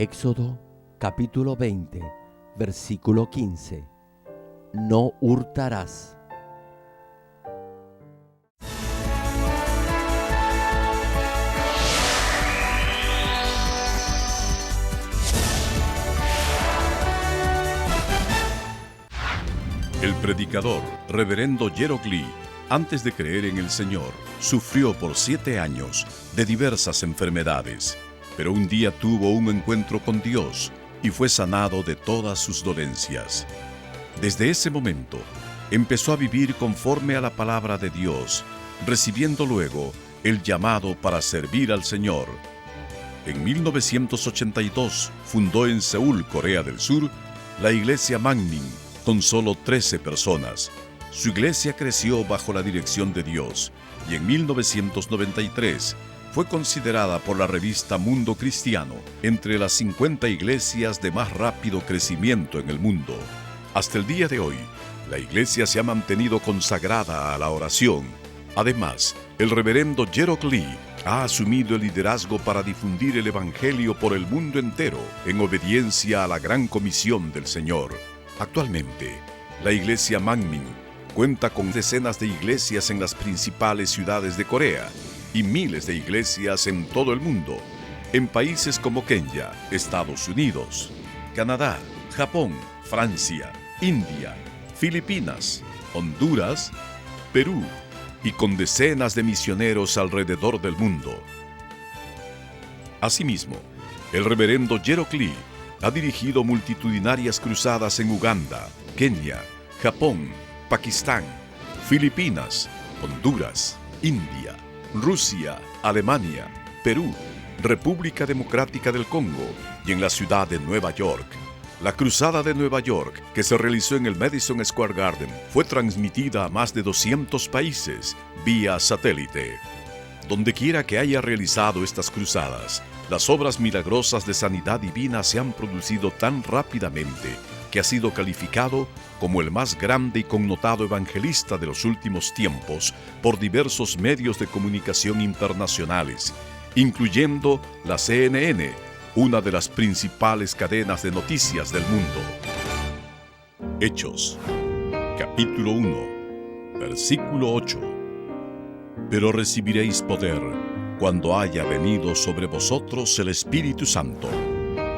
Éxodo capítulo 20, versículo 15. No hurtarás. El predicador, reverendo Gerald Lee, antes de creer en el Señor, sufrió por 7 años de diversas enfermedades, pero un día tuvo un encuentro con Dios y fue sanado de todas sus dolencias. Desde ese momento, empezó a vivir conforme a la palabra de Dios, recibiendo luego el llamado para servir al Señor. En 1982 fundó en Seúl, Corea del Sur, la iglesia Manmin, con solo 13 personas. Su iglesia creció bajo la dirección de Dios y en 1993 fue considerada por la revista Mundo Cristiano entre las 50 iglesias de más rápido crecimiento en el mundo. Hasta el día de hoy, la iglesia se ha mantenido consagrada a la oración. Además, el reverendo Gerald Lee ha asumido el liderazgo para difundir el evangelio por el mundo entero en obediencia a la gran comisión del Señor. Actualmente, la iglesia Manmin cuenta con decenas de iglesias en las principales ciudades de Corea y miles de iglesias en todo el mundo, en países como Kenia, Estados Unidos, Canadá, Japón, Francia, India, Filipinas, Honduras, Perú y con decenas de misioneros alrededor del mundo. Asimismo, el reverendo Gerald Lee ha dirigido multitudinarias cruzadas en Uganda, Kenia, Japón, Pakistán, Filipinas, Honduras, India, Rusia, Alemania, Perú, República Democrática del Congo y en la ciudad de Nueva York. La Cruzada de Nueva York, que se realizó en el Madison Square Garden, fue transmitida a más de 200 países vía satélite. Dondequiera que haya realizado estas cruzadas, las obras milagrosas de sanidad divina se han producido tan rápidamente que ha sido calificado como el más grande y connotado evangelista de los últimos tiempos por diversos medios de comunicación internacionales, incluyendo la CNN, una de las principales cadenas de noticias del mundo. Hechos, capítulo 1, versículo 8. Pero recibiréis poder cuando haya venido sobre vosotros el Espíritu Santo,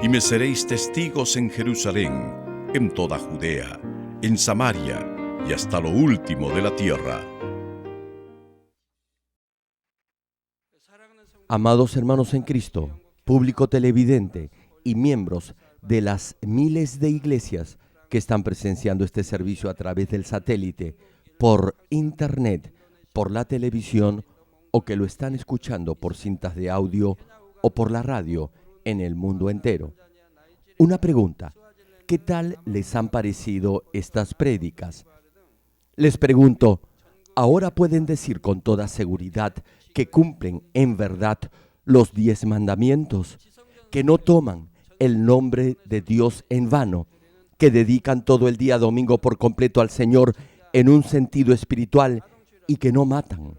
y me seréis testigos en Jerusalén, en toda Judea, en Samaria y hasta lo último de la tierra. Amados hermanos en Cristo, público televidente y miembros de las miles de iglesias que están presenciando este servicio a través del satélite, por internet, por la televisión o que lo están escuchando por cintas de audio o por la radio en el mundo entero. Una pregunta: ¿qué tal les han parecido estas prédicas? Les pregunto, ¿ahora pueden decir con toda seguridad que cumplen en verdad los 10 mandamientos, que no toman el nombre de Dios en vano, que dedican todo el día domingo por completo al Señor en un sentido espiritual y que no matan?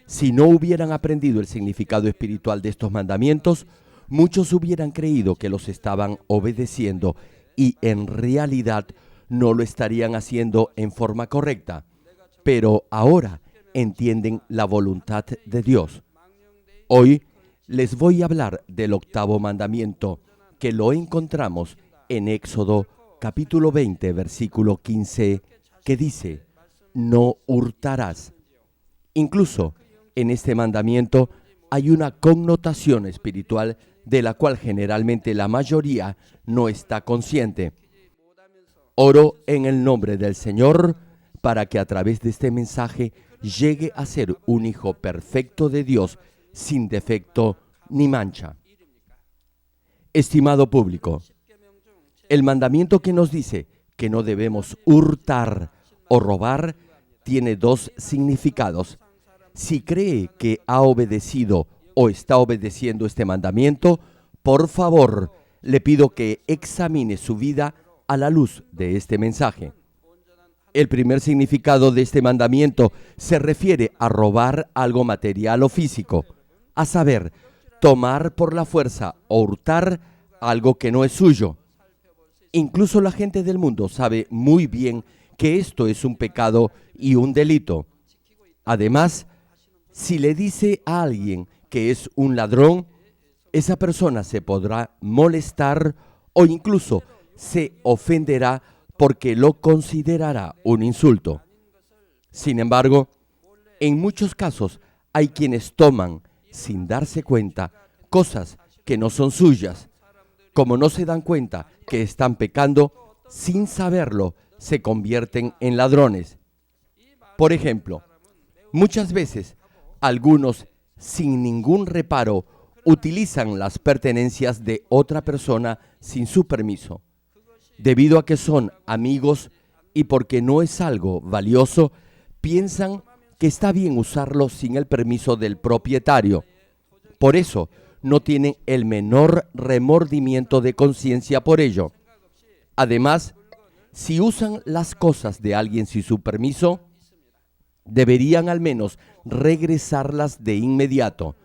Si no hubieran aprendido el significado espiritual de estos mandamientos, muchos hubieran creído que los estaban obedeciendo y en realidad no lo estarían haciendo en forma correcta. Pero ahora entienden la voluntad de Dios. Hoy les voy a hablar del 8º mandamiento, que lo encontramos en Éxodo capítulo 20, versículo 15, que dice: no hurtarás. Incluso en este mandamiento hay una connotación espiritual de la cual generalmente la mayoría no está consciente. Oro en el nombre del Señor para que a través de este mensaje llegue a ser un hijo perfecto de Dios, sin defecto ni mancha. Estimado público, el mandamiento que nos dice que no debemos hurtar o robar tiene 2 significados. Si cree que ha obedecido o está obedeciendo este mandamiento, por favor, le pido que examine su vida a la luz de este mensaje. El primer significado de este mandamiento se refiere a robar algo material o físico, a saber, tomar por la fuerza o hurtar algo que no es suyo. Incluso la gente del mundo sabe muy bien que esto es un pecado y un delito. Además, si le dice a alguien que es un ladrón, esa persona se podrá molestar o incluso se ofenderá porque lo considerará un insulto. Sin embargo, en muchos casos hay quienes toman, sin darse cuenta, cosas que no son suyas. Como no se dan cuenta que están pecando, sin saberlo, se convierten en ladrones. Por ejemplo, muchas veces algunos, sin ningún reparo, utilizan las pertenencias de otra persona sin su permiso. Debido a que son amigos y porque no es algo valioso, piensan que está bien usarlo sin el permiso del propietario. Por eso, no tienen el menor remordimiento de conciencia por ello. Además, si usan las cosas de alguien sin su permiso, deberían al menos regresarlas de inmediato,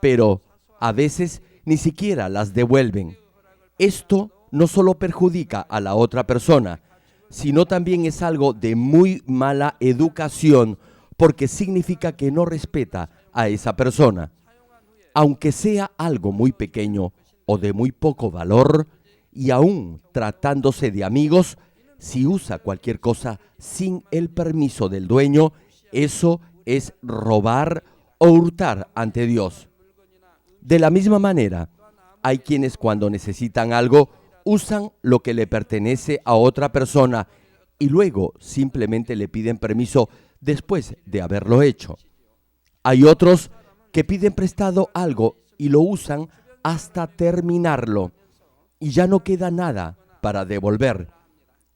pero a veces ni siquiera las devuelven. Esto no solo perjudica a la otra persona, sino también es algo de muy mala educación porque significa que no respeta a esa persona. Aunque sea algo muy pequeño o de muy poco valor, y aún tratándose de amigos, si usa cualquier cosa sin el permiso del dueño, eso es robar o hurtar ante Dios. De la misma manera, hay quienes cuando necesitan algo, usan lo que le pertenece a otra persona y luego simplemente le piden permiso después de haberlo hecho. Hay otros que piden prestado algo y lo usan hasta terminarlo y ya no queda nada para devolver.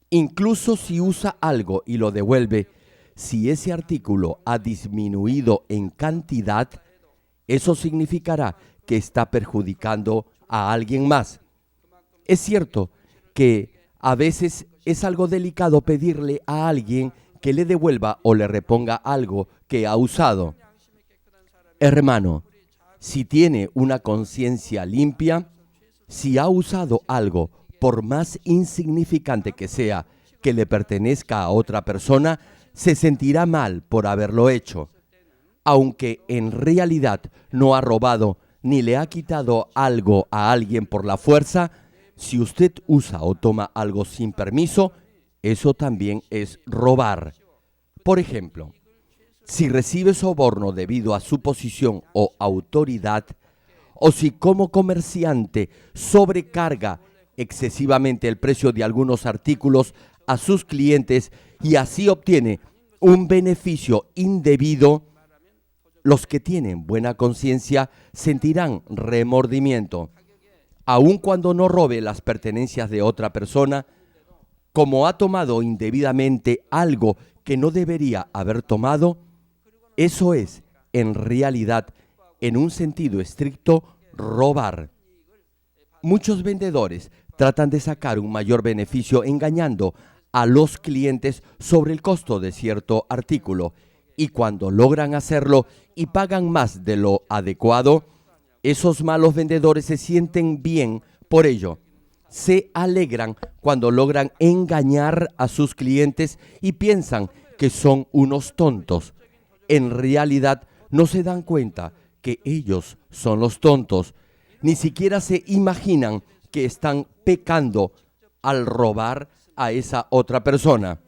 Incluso si usa algo y lo devuelve, si ese artículo ha disminuido en cantidad, eso significará que está perjudicando a alguien más. Es cierto que a veces es algo delicado pedirle a alguien que le devuelva o le reponga algo que ha usado. Hermano, si tiene una conciencia limpia, si ha usado algo, por más insignificante que sea, que le pertenezca a otra persona, se sentirá mal por haberlo hecho. Aunque en realidad no ha robado ni le ha quitado algo a alguien por la fuerza, si usted usa o toma algo sin permiso, eso también es robar. Por ejemplo, si recibe soborno debido a su posición o autoridad, o si como comerciante sobrecarga excesivamente el precio de algunos artículos a sus clientes y así obtiene un beneficio indebido, los que tienen buena conciencia sentirán remordimiento. Aun cuando no robe las pertenencias de otra persona, como ha tomado indebidamente algo que no debería haber tomado, eso es, en realidad, en un sentido estricto, robar. Muchos vendedores tratan de sacar un mayor beneficio engañando a los clientes sobre el costo de cierto artículo, y cuando logran hacerlo y pagan más de lo adecuado, esos malos vendedores se sienten bien por ello. Se alegran cuando logran engañar a sus clientes y piensan que son unos tontos. En realidad no se dan cuenta que ellos son los tontos. Ni siquiera se imaginan que están pecando al robar a esa otra persona.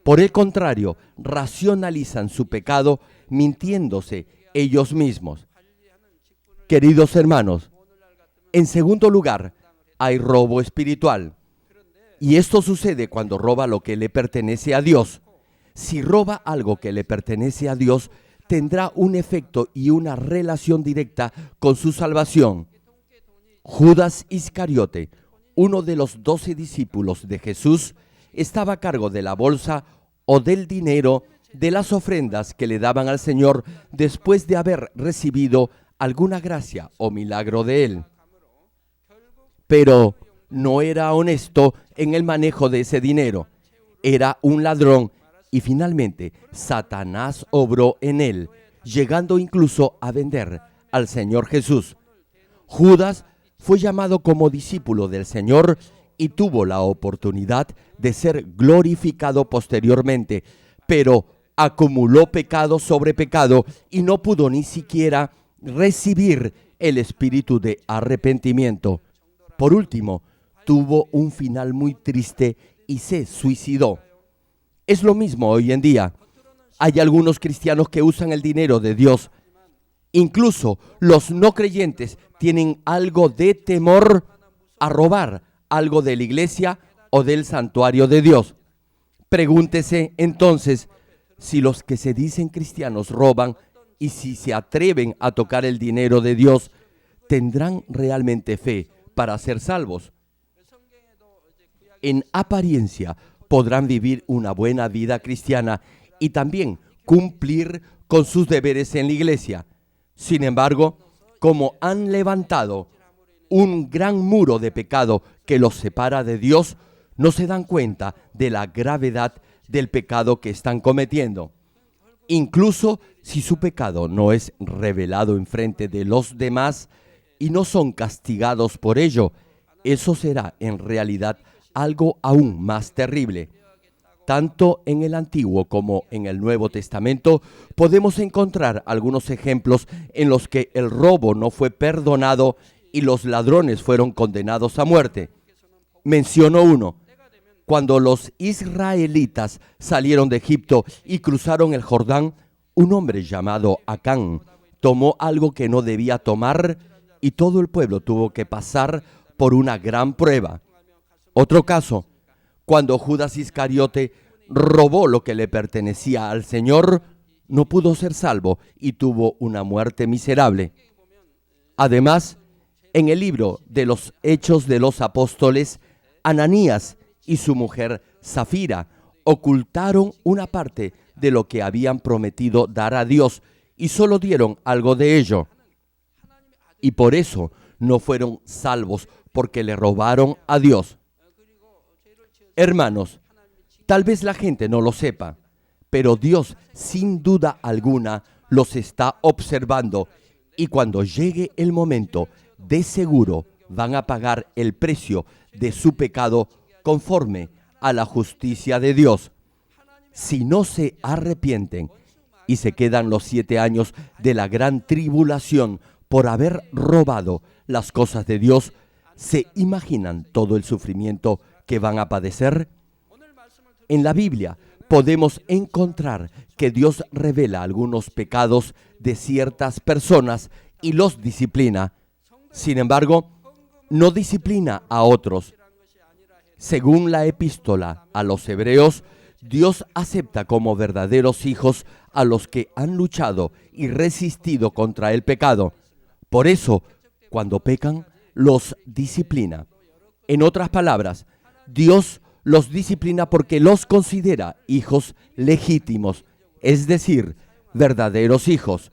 Por el contrario, racionalizan su pecado mintiéndose ellos mismos. Queridos hermanos, en segundo lugar, hay robo espiritual. Y esto sucede cuando roba lo que le pertenece a Dios. Si roba algo que le pertenece a Dios, tendrá un efecto y una relación directa con su salvación. Judas Iscariote, uno de los 12 discípulos de Jesús, estaba a cargo de la bolsa o del dinero de las ofrendas que le daban al Señor después de haber recibido alguna gracia o milagro de Él. Pero no era honesto en el manejo de ese dinero. Era un ladrón y finalmente Satanás obró en él, llegando incluso a vender al Señor Jesús. Judas fue llamado como discípulo del Señor y tuvo la oportunidad de ser glorificado posteriormente, pero acumuló pecado sobre pecado y no pudo ni siquiera recibir el espíritu de arrepentimiento. Por último, tuvo un final muy triste y se suicidó. Es lo mismo hoy en día. Hay algunos cristianos que usan el dinero de Dios. Incluso los no creyentes tienen algo de temor a robar algo de la iglesia o del santuario de Dios. Pregúntese entonces si los que se dicen cristianos roban y si se atreven a tocar el dinero de Dios, ¿tendrán realmente fe para ser salvos? En apariencia podrán vivir una buena vida cristiana y también cumplir con sus deberes en la iglesia. Sin embargo, como han levantado un gran muro de pecado que los separa de Dios, no se dan cuenta de la gravedad del pecado que están cometiendo. Incluso si su pecado no es revelado en frente de los demás y no son castigados por ello, eso será en realidad algo aún más terrible. Tanto en el Antiguo como en el Nuevo Testamento podemos encontrar algunos ejemplos en los que el robo no fue perdonado y los ladrones fueron condenados a muerte. Menciono uno. Cuando los israelitas salieron de Egipto y cruzaron el Jordán, un hombre llamado Acán tomó algo que no debía tomar y todo el pueblo tuvo que pasar por una gran prueba. Otro caso, cuando Judas Iscariote robó lo que le pertenecía al Señor, no pudo ser salvo y tuvo una muerte miserable. Además, en el libro de los Hechos de los Apóstoles, Ananías y su mujer Zafira ocultaron una parte de lo que habían prometido dar a Dios y solo dieron algo de ello. Y por eso no fueron salvos, porque le robaron a Dios. Hermanos, tal vez la gente no lo sepa, pero Dios sin duda alguna los está observando y cuando llegue el momento, de seguro van a pagar el precio de su pecado conforme a la justicia de Dios. Si no se arrepienten y se quedan los 7 años de la gran tribulación por haber robado las cosas de Dios, ¿se imaginan todo el sufrimiento que van a padecer? En la Biblia podemos encontrar que Dios revela algunos pecados de ciertas personas y los disciplina. Sin embargo, no disciplina a otros. Según la epístola a los Hebreos, Dios acepta como verdaderos hijos a los que han luchado y resistido contra el pecado. Por eso, cuando pecan, los disciplina. En otras palabras, Dios los disciplina porque los considera hijos legítimos, es decir, verdaderos hijos.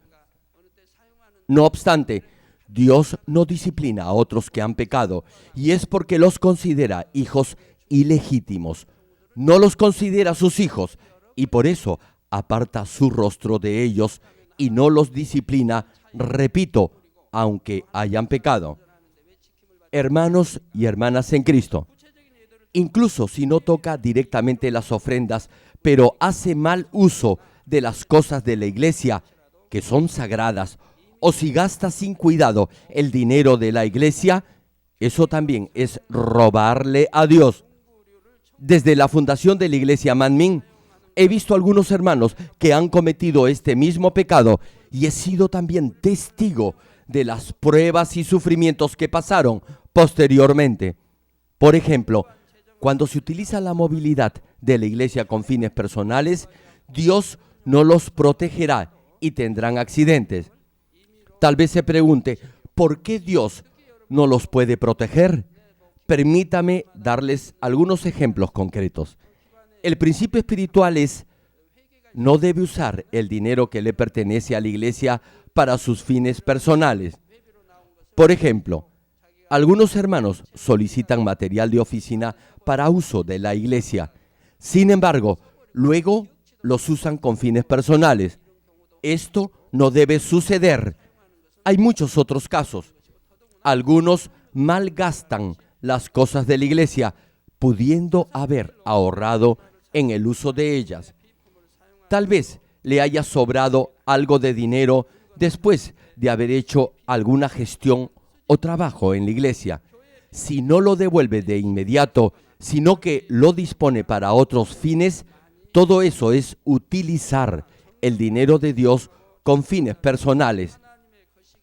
No obstante, Dios no disciplina a otros que han pecado, y es porque los considera hijos ilegítimos. No los considera sus hijos, y por eso aparta su rostro de ellos y no los disciplina, repito, aunque hayan pecado. Hermanos y hermanas en Cristo, incluso si no toca directamente las ofrendas, pero hace mal uso de las cosas de la iglesia, que son sagradas, o si gasta sin cuidado el dinero de la iglesia, eso también es robarle a Dios. Desde la fundación de la iglesia Manmin, he visto algunos hermanos que han cometido este mismo pecado y he sido también testigo de las pruebas y sufrimientos que pasaron posteriormente. Por ejemplo, cuando se utiliza la movilidad de la iglesia con fines personales, Dios no los protegerá y tendrán accidentes. Tal vez se pregunte, ¿por qué Dios no los puede proteger? Permítame darles algunos ejemplos concretos. El principio espiritual es, no debe usar el dinero que le pertenece a la iglesia para sus fines personales. Por ejemplo, algunos hermanos solicitan material de oficina para uso de la iglesia. Sin embargo, luego los usan con fines personales. Esto no debe suceder. Hay muchos otros casos. Algunos malgastan las cosas de la iglesia, pudiendo haber ahorrado en el uso de ellas. Tal vez le haya sobrado algo de dinero después de haber hecho alguna gestión o trabajo en la iglesia. Si no lo devuelve de inmediato, sino que lo dispone para otros fines, todo eso es utilizar el dinero de Dios con fines personales.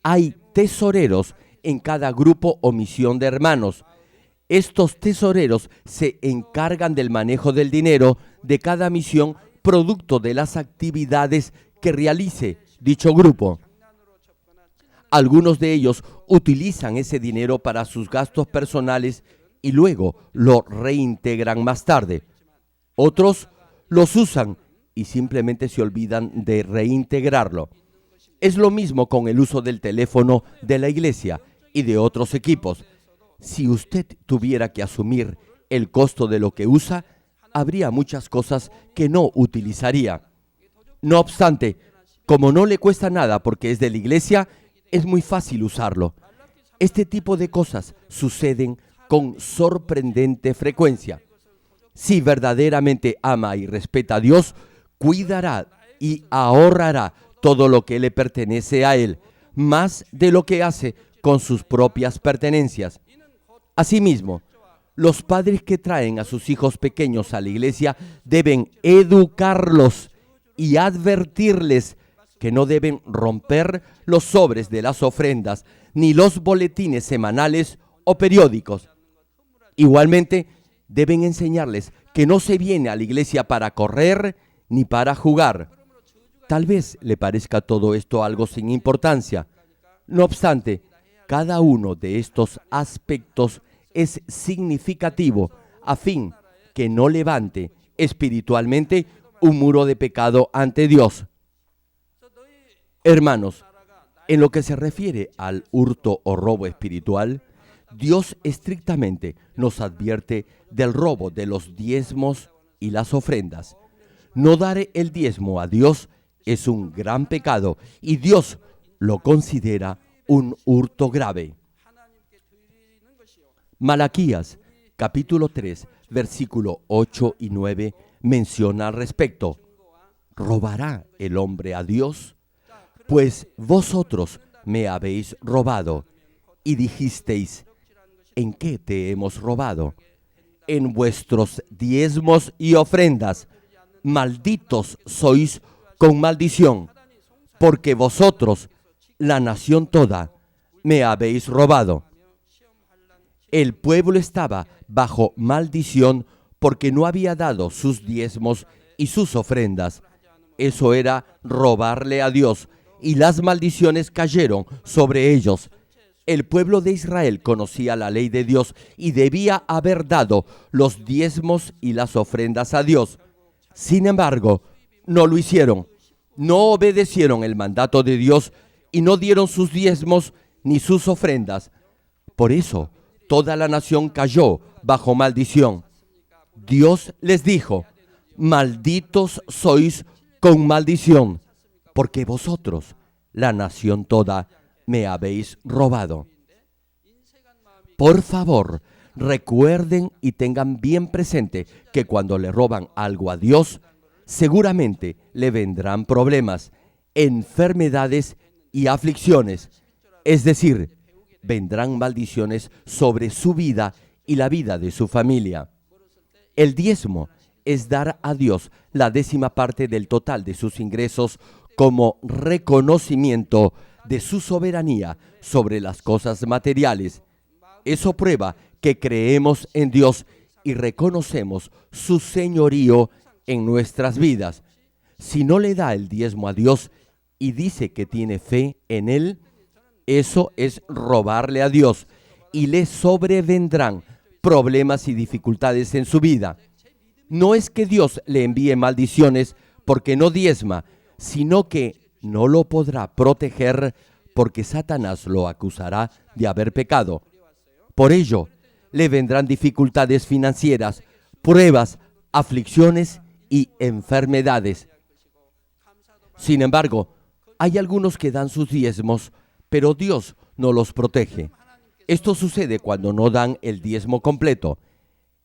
Hay tesoreros en cada grupo o misión de hermanos. Estos tesoreros se encargan del manejo del dinero de cada misión producto de las actividades que realice dicho grupo. Algunos de ellos utilizan ese dinero para sus gastos personales y luego lo reintegran más tarde. Otros los usan y simplemente se olvidan de reintegrarlo. Es lo mismo con el uso del teléfono de la iglesia y de otros equipos. Si usted tuviera que asumir el costo de lo que usa, habría muchas cosas que no utilizaría. No obstante, como no le cuesta nada porque es de la iglesia, es muy fácil usarlo. Este tipo de cosas suceden con sorprendente frecuencia. Si verdaderamente ama y respeta a Dios, cuidará y ahorrará todo lo que le pertenece a Él, más de lo que hace con sus propias pertenencias. Asimismo, los padres que traen a sus hijos pequeños a la iglesia deben educarlos y advertirles que no deben romper los sobres de las ofrendas ni los boletines semanales o periódicos. Igualmente, deben enseñarles que no se viene a la iglesia para correr ni para jugar. Tal vez le parezca todo esto algo sin importancia. No obstante, cada uno de estos aspectos es significativo a fin que no levante espiritualmente un muro de pecado ante Dios. Hermanos, en lo que se refiere al hurto o robo espiritual, Dios estrictamente nos advierte del robo de los diezmos y las ofrendas. No dar el diezmo a Dios es un gran pecado y Dios lo considera un hurto grave. Malaquías, capítulo 3, versículo 8 y 9, menciona al respecto: ¿robará el hombre a Dios? Pues vosotros me habéis robado. Y dijisteis: ¿en qué te hemos robado? En vuestros diezmos y ofrendas. Malditos sois con maldición, porque vosotros, la nación toda, me habéis robado. El pueblo estaba bajo maldición porque no había dado sus diezmos y sus ofrendas. Eso era robarle a Dios, y las maldiciones cayeron sobre ellos. El pueblo de Israel conocía la ley de Dios y debía haber dado los diezmos y las ofrendas a Dios. Sin embargo, no lo hicieron. No obedecieron el mandato de Dios y no dieron sus diezmos ni sus ofrendas. Por eso, toda la nación cayó bajo maldición. Dios les dijo: malditos sois con maldición, porque vosotros, la nación toda, me habéis robado. Por favor, recuerden y tengan bien presente que cuando le roban algo a Dios, seguramente le vendrán problemas, enfermedades y aflicciones. Es decir, vendrán maldiciones sobre su vida y la vida de su familia. El diezmo es dar a Dios la 10% del total de sus ingresos como reconocimiento de su soberanía sobre las cosas materiales. Eso prueba que creemos en Dios y reconocemos su señorío en nuestras vidas. Si no le da el diezmo a Dios y dice que tiene fe en Él, eso es robarle a Dios y le sobrevendrán problemas y dificultades en su vida. No es que Dios le envíe maldiciones porque no diezma, sino que no lo podrá proteger porque Satanás lo acusará de haber pecado. Por ello, le vendrán dificultades financieras, pruebas, aflicciones y enfermedades. Sin embargo, hay algunos que dan sus diezmos, pero Dios no los protege. Esto sucede cuando no dan el diezmo completo.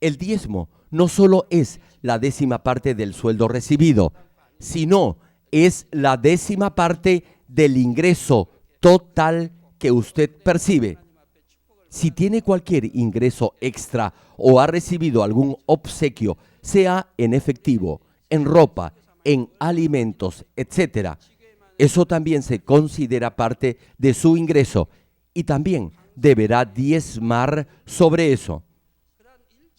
El diezmo no solo es la 10ª parte del sueldo recibido, sino es la 10ª parte del ingreso total que usted percibe. Si tiene cualquier ingreso extra o ha recibido algún obsequio, sea en efectivo, en ropa, en alimentos, etc., eso también se considera parte de su ingreso y también deberá diezmar sobre eso.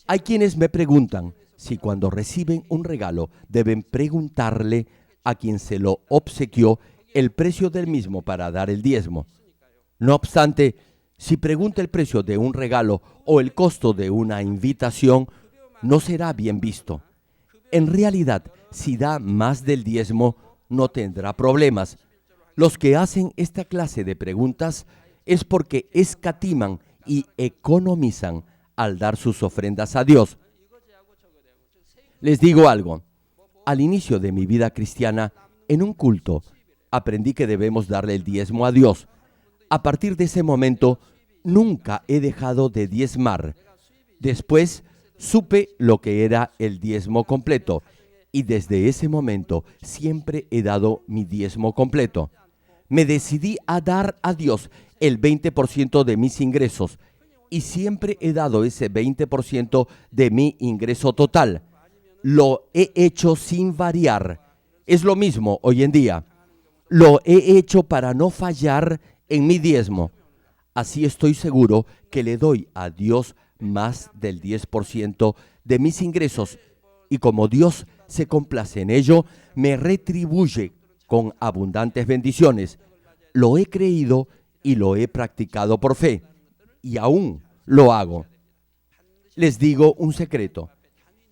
Hay quienes me preguntan si cuando reciben un regalo deben preguntarle a quien se lo obsequió el precio del mismo para dar el diezmo. No obstante, si pregunta el precio de un regalo o el costo de una invitación, no será bien visto. En realidad, si da más del diezmo, no tendrá problemas. Los que hacen esta clase de preguntas es porque escatiman y economizan al dar sus ofrendas a Dios. Les digo algo. Al inicio de mi vida cristiana, en un culto, aprendí que debemos darle el diezmo a Dios. A partir de ese momento, nunca he dejado de diezmar. Después, supe lo que era el diezmo completo y desde ese momento siempre he dado mi diezmo completo. Me decidí a dar a Dios el 20% de mis ingresos y siempre he dado ese 20% de mi ingreso total. Lo he hecho sin variar. Es lo mismo hoy en día. Lo he hecho para no fallar en mi diezmo. Así estoy seguro que le doy a Dios más del 10% de mis ingresos y como Dios se complace en ello, me retribuye con abundantes bendiciones. Lo he creído y lo he practicado por fe y aún lo hago. Les digo un secreto.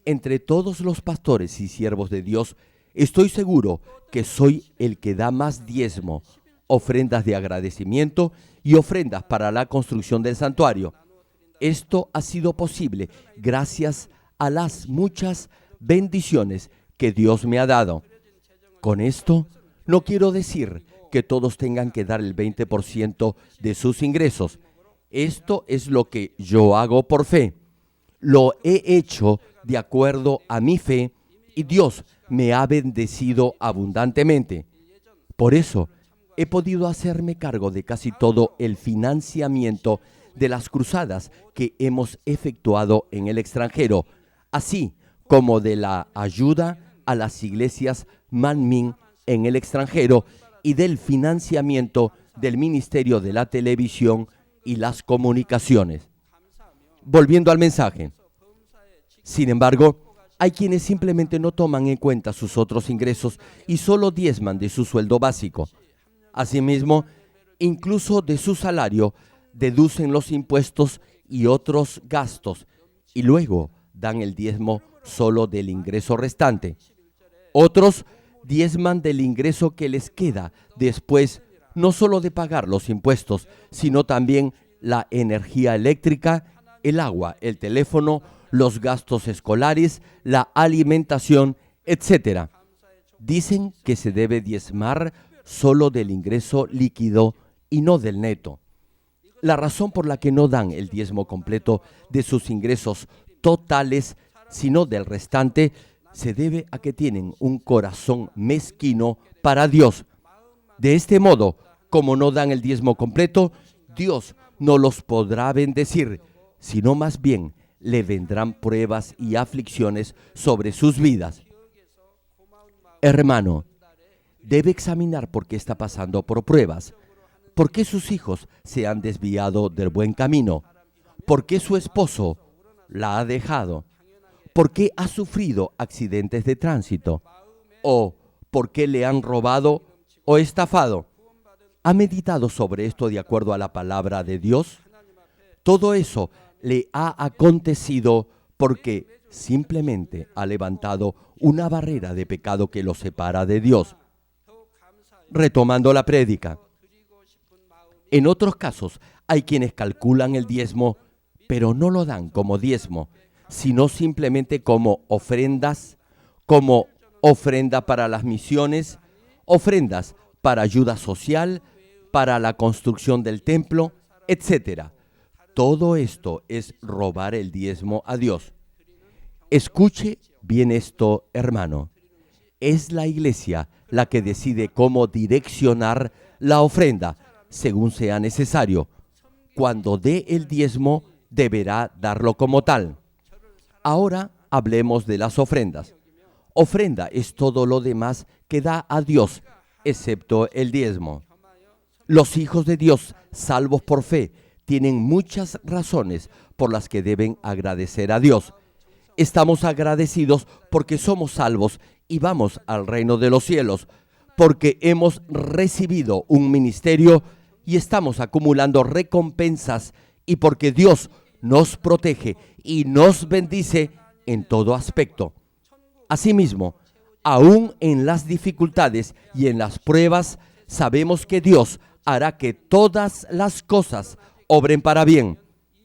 Entre todos los pastores y siervos de Dios, estoy seguro que soy el que da más diezmo, ofrendas de agradecimiento y ofrendas para la construcción del santuario. Esto ha sido posible gracias a las muchas bendiciones que Dios me ha dado. Con esto, no quiero decir que todos tengan que dar el 20% de sus ingresos. Esto es lo que yo hago por fe. Lo he hecho de acuerdo a mi fe y Dios me ha bendecido abundantemente. Por eso, he podido hacerme cargo de casi todo el financiamiento de las cruzadas que hemos efectuado en el extranjero, así como de la ayuda a las iglesias Manmin en el extranjero y del financiamiento del Ministerio de la Televisión y las Comunicaciones. Volviendo al mensaje. Sin embargo, hay quienes simplemente no toman en cuenta sus otros ingresos y solo diezman de su sueldo básico. Asimismo, incluso de su salario, deducen los impuestos y otros gastos y luego dan el diezmo solo del ingreso restante. Otros diezman del ingreso que les queda después, no solo de pagar los impuestos, sino también la energía eléctrica, el agua, el teléfono, los gastos escolares, la alimentación, etc. Dicen que se debe diezmar solo del ingreso líquido y no del neto. La razón por la que no dan el diezmo completo de sus ingresos totales, sino del restante, se debe a que tienen un corazón mezquino para Dios. De este modo, como no dan el diezmo completo, Dios no los podrá bendecir, sino más bien le vendrán pruebas y aflicciones sobre sus vidas. Hermano, debe examinar por qué está pasando por pruebas, por qué sus hijos se han desviado del buen camino, por qué su esposo la ha dejado, por qué ha sufrido accidentes de tránsito, o por qué le han robado o estafado. ¿Ha meditado sobre esto de acuerdo a la palabra de Dios? Todo eso le ha acontecido porque simplemente ha levantado una barrera de pecado que lo separa de Dios. Retomando la prédica. En otros casos, hay quienes calculan el diezmo, pero no lo dan como diezmo, sino simplemente como ofrendas, como ofrenda para las misiones, ofrendas para ayuda social, para la construcción del templo, etc. Todo esto es robar el diezmo a Dios. Escuche bien esto, hermano. Es la iglesia la que decide cómo direccionar la ofrenda según sea necesario. Cuando dé el diezmo, deberá darlo como tal. Ahora hablemos de las ofrendas. Ofrenda es todo lo demás que da a Dios, excepto el diezmo. Los hijos de Dios, salvos por fe, tienen muchas razones por las que deben agradecer a Dios. Estamos agradecidos porque somos salvos y vamos al reino de los cielos, porque hemos recibido un ministerio y estamos acumulando recompensas, y porque Dios nos protege y nos bendice en todo aspecto. Asimismo, aún en las dificultades y en las pruebas, sabemos que Dios hará que todas las cosas obren para bien.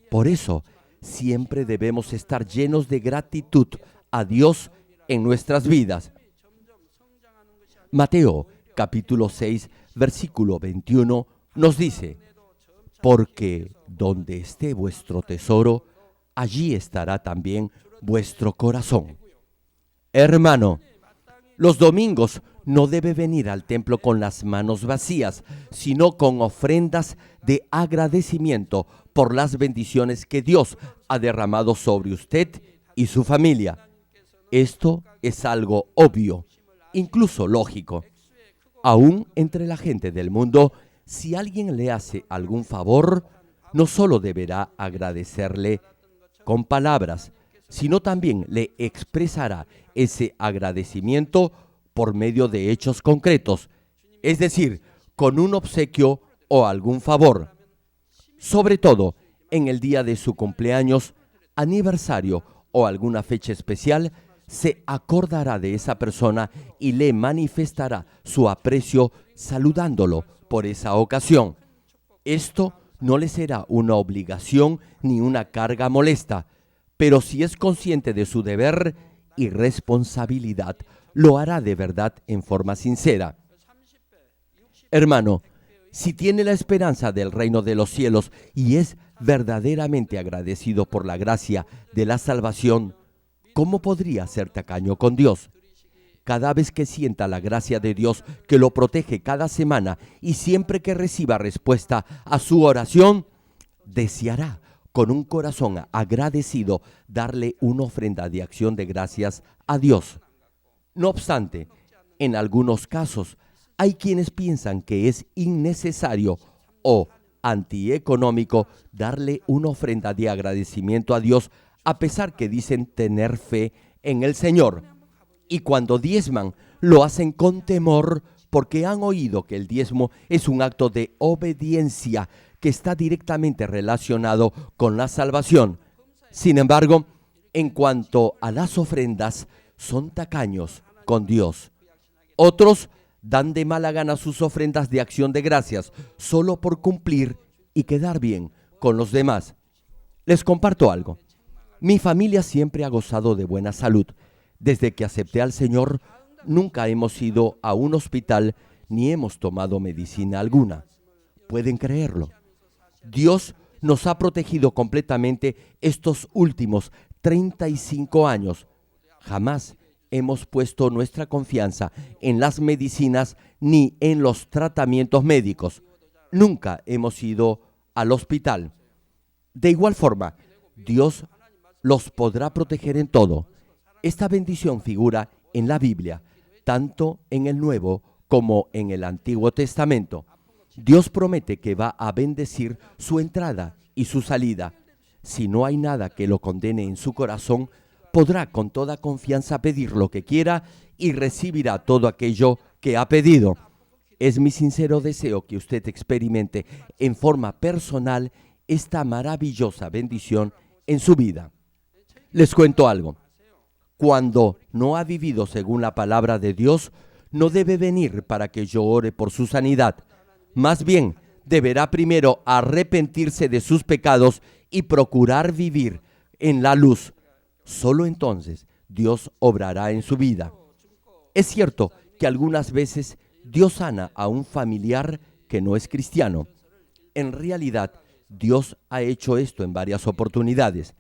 Por eso, siempre debemos estar llenos de gratitud a Dios en nuestras vidas. Mateo capítulo 6, versículo 21 nos dice: porque donde esté vuestro tesoro, allí estará también vuestro corazón. Hermano, los domingos no debe venir al templo con las manos vacías, sino con ofrendas de agradecimiento por las bendiciones que Dios ha derramado sobre usted y su familia. Esto es algo obvio, incluso lógico. Aún entre la gente del mundo, si alguien le hace algún favor, no solo deberá agradecerle con palabras, sino también le expresará ese agradecimiento por medio de hechos concretos, es decir, con un obsequio o algún favor. Sobre todo, en el día de su cumpleaños, aniversario o alguna fecha especial, se acordará de esa persona y le manifestará su aprecio saludándolo por esa ocasión. Esto no le será una obligación ni una carga molesta, pero si es consciente de su deber y responsabilidad, lo hará de verdad en forma sincera. Hermano, si tiene la esperanza del reino de los cielos y es verdaderamente agradecido por la gracia de la salvación, ¿cómo podría ser tacaño con Dios? Cada vez que sienta la gracia de Dios que lo protege cada semana y siempre que reciba respuesta a su oración, deseará con un corazón agradecido darle una ofrenda de acción de gracias a Dios. No obstante, en algunos casos hay quienes piensan que es innecesario o antieconómico darle una ofrenda de agradecimiento a Dios, a pesar que dicen tener fe en el Señor. Y cuando diezman, lo hacen con temor porque han oído que el diezmo es un acto de obediencia que está directamente relacionado con la salvación. Sin embargo, en cuanto a las ofrendas, son tacaños con Dios. Otros dan de mala gana sus ofrendas de acción de gracias solo por cumplir y quedar bien con los demás. Les comparto algo. Mi familia siempre ha gozado de buena salud. Desde que acepté al Señor, nunca hemos ido a un hospital ni hemos tomado medicina alguna. ¿Pueden creerlo? Dios nos ha protegido completamente estos últimos 35 años. Jamás hemos puesto nuestra confianza en las medicinas ni en los tratamientos médicos. Nunca hemos ido al hospital. De igual forma, Dios los podrá proteger en todo. Esta bendición figura en la Biblia, tanto en el Nuevo como en el Antiguo Testamento. Dios promete que va a bendecir su entrada y su salida. Si no hay nada que lo condene en su corazón, podrá con toda confianza pedir lo que quiera y recibirá todo aquello que ha pedido. Es mi sincero deseo que usted experimente en forma personal esta maravillosa bendición en su vida. Les cuento algo. Cuando no ha vivido según la palabra de Dios, no debe venir para que yo ore por su sanidad. Más bien, deberá primero arrepentirse de sus pecados y procurar vivir en la luz. Solo entonces Dios obrará en su vida. Es cierto que algunas veces Dios sana a un familiar que no es cristiano. En realidad, Dios ha hecho esto en varias oportunidades.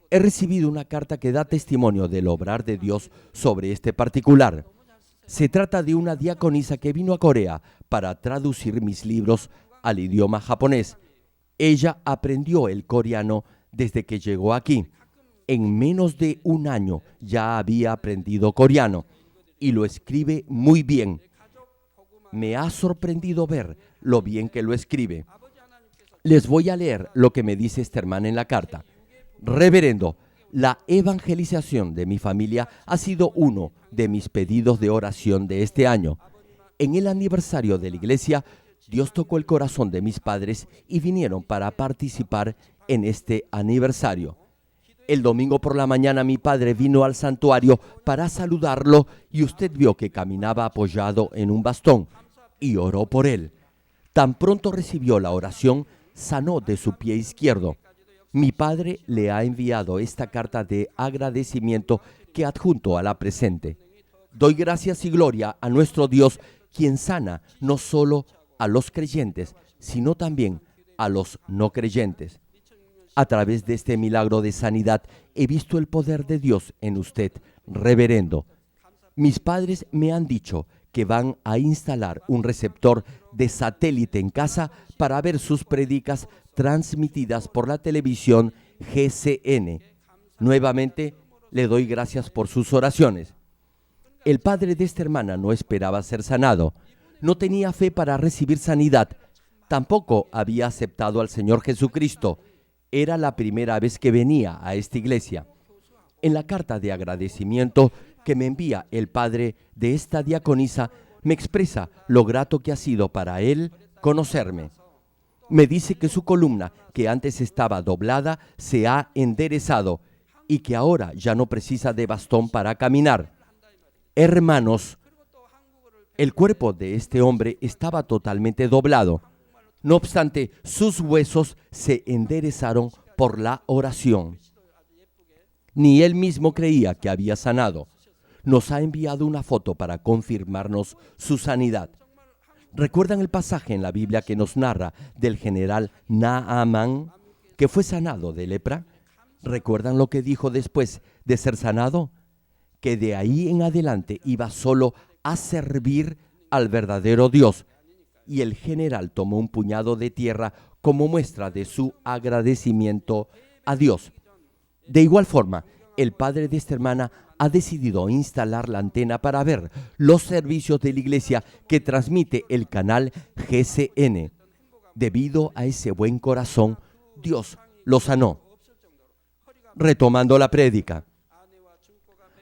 He recibido una carta que da testimonio del obrar de Dios sobre este particular. Se trata de una diaconisa que vino a Corea para traducir mis libros al idioma japonés. Ella aprendió el coreano desde que llegó aquí. En menos de un año ya había aprendido coreano y lo escribe muy bien. Me ha sorprendido ver lo bien que lo escribe. Les voy a leer lo que me dice esta hermana en la carta. Reverendo, la evangelización de mi familia ha sido uno de mis pedidos de oración de este año. En el aniversario de la iglesia, Dios tocó el corazón de mis padres y vinieron para participar en este aniversario. El domingo por la mañana mi padre vino al santuario para saludarlo y usted vio que caminaba apoyado en un bastón y oró por él. Tan pronto recibió la oración, sanó de su pie izquierdo. Mi padre le ha enviado esta carta de agradecimiento que adjunto a la presente. Doy gracias y gloria a nuestro Dios, quien sana no solo a los creyentes, sino también a los no creyentes. A través de este milagro de sanidad he visto el poder de Dios en usted, reverendo. Mis padres me han dicho que van a instalar un receptor de satélite en casa para ver sus prédicas transmitidas por la televisión GCN. Nuevamente, le doy gracias por sus oraciones. El padre de esta hermana no esperaba ser sanado. No tenía fe para recibir sanidad. Tampoco había aceptado al Señor Jesucristo. Era la primera vez que venía a esta iglesia. En la carta de agradecimiento que me envía el padre de esta diaconisa, me expresa lo grato que ha sido para él conocerme. Me dice que su columna, que antes estaba doblada, se ha enderezado y que ahora ya no precisa de bastón para caminar. Hermanos, el cuerpo de este hombre estaba totalmente doblado. No obstante, sus huesos se enderezaron por la oración. Ni él mismo creía que había sanado. Nos ha enviado una foto para confirmarnos su sanidad. ¿Recuerdan el pasaje en la Biblia que nos narra del general Naamán, que fue sanado de lepra? ¿Recuerdan lo que dijo después de ser sanado? Que de ahí en adelante iba solo a servir al verdadero Dios. Y el general tomó un puñado de tierra como muestra de su agradecimiento a Dios. De igual forma, el padre de esta hermana ha decidido instalar la antena para ver los servicios de la iglesia que transmite el canal GCN. Debido a ese buen corazón, Dios lo sanó. Retomando la prédica.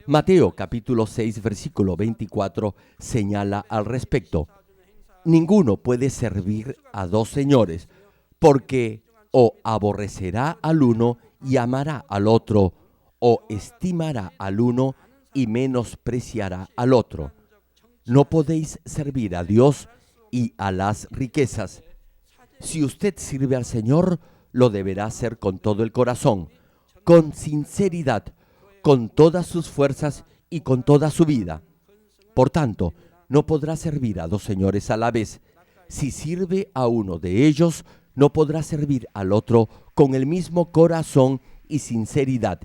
Mateo capítulo 6, versículo 24 señala al respecto. Ninguno puede servir a dos señores, porque o aborrecerá al uno y amará al otro, o estimará al uno y menospreciará al otro. No podéis servir a Dios y a las riquezas. Si usted sirve al Señor, lo deberá hacer con todo el corazón, con sinceridad, con todas sus fuerzas y con toda su vida. Por tanto, no podrá servir a dos señores a la vez. Si sirve a uno de ellos, no podrá servir al otro con el mismo corazón y sinceridad.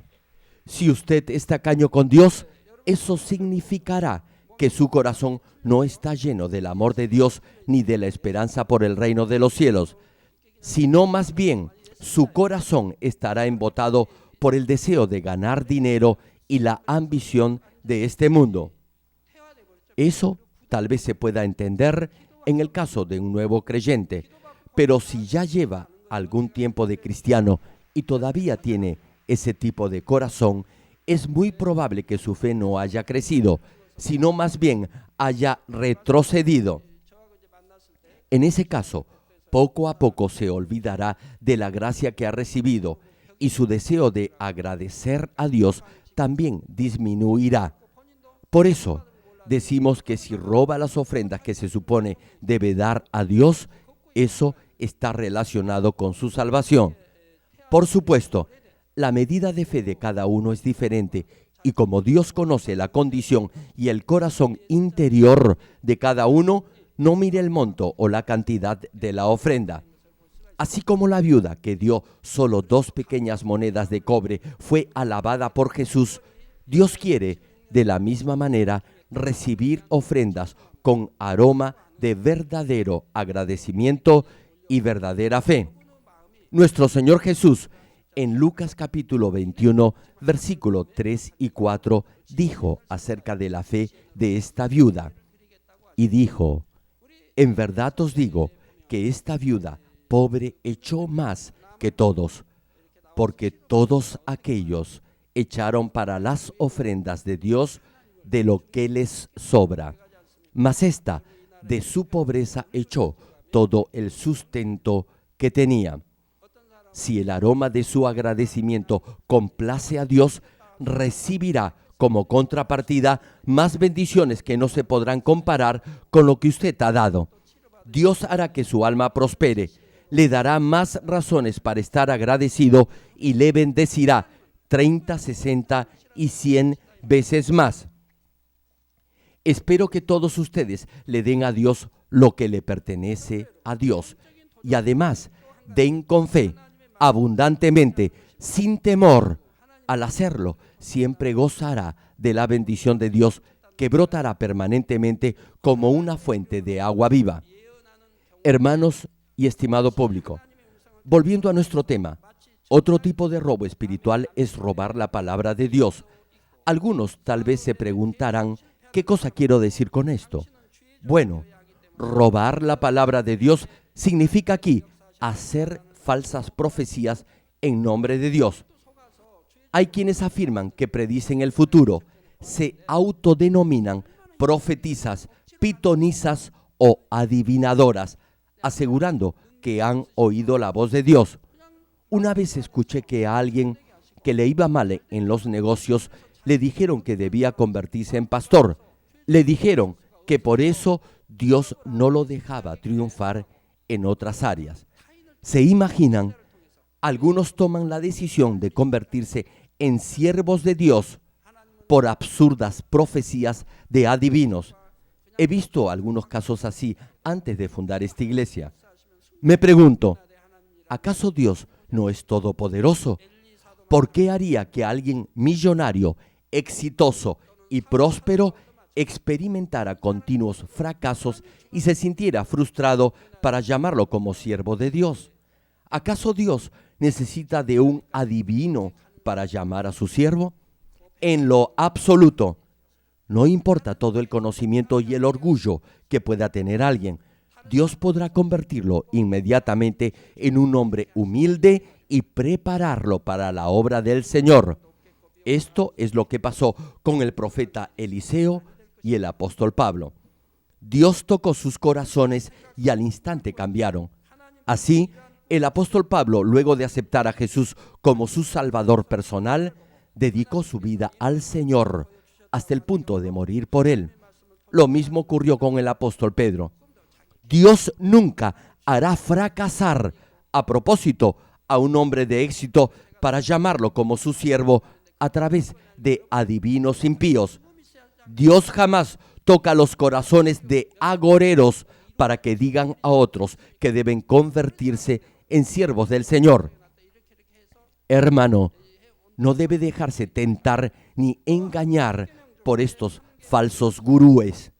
Si usted es tacaño con Dios, eso significará que su corazón no está lleno del amor de Dios ni de la esperanza por el reino de los cielos, sino más bien su corazón estará embotado por el deseo de ganar dinero y la ambición de este mundo. Eso tal vez se pueda entender en el caso de un nuevo creyente, pero si ya lleva algún tiempo de cristiano y todavía tiene ese tipo de corazón, es muy probable que su fe no haya crecido, sino más bien haya retrocedido. En ese caso, poco a poco se olvidará de la gracia que ha recibido y su deseo de agradecer a Dios también disminuirá. Por eso, decimos que si roba las ofrendas que se supone debe dar a Dios, eso está relacionado con su salvación. Por supuesto, la medida de fe de cada uno es diferente y como Dios conoce la condición y el corazón interior de cada uno, no mire el monto o la cantidad de la ofrenda. Así como la viuda que dio solo 2 pequeñas monedas de cobre fue alabada por Jesús, Dios quiere de la misma manera recibir ofrendas con aroma de verdadero agradecimiento y verdadera fe. Nuestro Señor Jesús, en Lucas capítulo 21, versículo 3 y 4, dijo acerca de la fe de esta viuda, y dijo: en verdad os digo que esta viuda pobre echó más que todos, porque todos aquellos echaron para las ofrendas de Dios de lo que les sobra, mas ésta de su pobreza echó todo el sustento que tenía. Si el aroma de su agradecimiento complace a Dios, recibirá como contrapartida más bendiciones que no se podrán comparar con lo que usted ha dado. Dios hará que su alma prospere, le dará más razones para estar agradecido y le bendecirá 30, 60 y 100 veces más. Espero que todos ustedes le den a Dios lo que le pertenece a Dios y además den con fe, abundantemente, sin temor. Al hacerlo, siempre gozará de la bendición de Dios que brotará permanentemente como una fuente de agua viva. Hermanos y estimado público, volviendo a nuestro tema, otro tipo de robo espiritual es robar la palabra de Dios. Algunos tal vez se preguntarán, ¿qué cosa quiero decir con esto? Bueno, robar la palabra de Dios significa aquí hacer falsas profecías en nombre de Dios. Hay quienes afirman que predicen el futuro, se autodenominan profetisas, pitonisas o adivinadoras, asegurando que han oído la voz de Dios. Una vez escuché que a alguien que le iba mal en los negocios le dijeron que debía convertirse en pastor. Le dijeron que por eso Dios no lo dejaba triunfar en otras áreas. ¿Se imaginan? Algunos toman la decisión de convertirse en siervos de Dios por absurdas profecías de adivinos. He visto algunos casos así antes de fundar esta iglesia. Me pregunto, ¿acaso Dios no es todopoderoso? ¿Por qué haría que alguien millonario, exitoso y próspero experimentara continuos fracasos y se sintiera frustrado para llamarlo como siervo de Dios? ¿Acaso Dios necesita de un adivino para llamar a su siervo? En lo absoluto. No importa todo el conocimiento y el orgullo que pueda tener alguien, Dios podrá convertirlo inmediatamente en un hombre humilde y prepararlo para la obra del Señor. Esto es lo que pasó con el profeta Eliseo y el apóstol Pablo. Dios tocó sus corazones y al instante cambiaron. Así, el apóstol Pablo, luego de aceptar a Jesús como su Salvador personal, dedicó su vida al Señor hasta el punto de morir por él. Lo mismo ocurrió con el apóstol Pedro. Dios nunca hará fracasar a propósito a un hombre de éxito para llamarlo como su siervo a través de adivinos impíos. Dios jamás toca los corazones de agoreros para que digan a otros que deben convertirse en siervos del Señor. Hermano, no debe dejarse tentar ni engañar por estos falsos gurúes.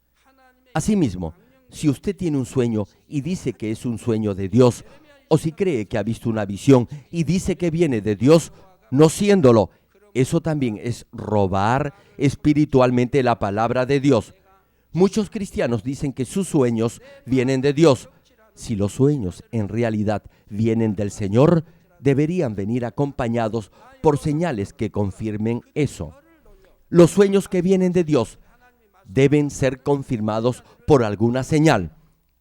Asimismo, si usted tiene un sueño y dice que es un sueño de Dios, o si cree que ha visto una visión y dice que viene de Dios, no siéndolo, eso también es robar espiritualmente la palabra de Dios. Muchos cristianos dicen que sus sueños vienen de Dios. Si los sueños en realidad vienen del Señor, deberían venir acompañados por señales que confirmen eso. Los sueños que vienen de Dios deben ser confirmados por alguna señal.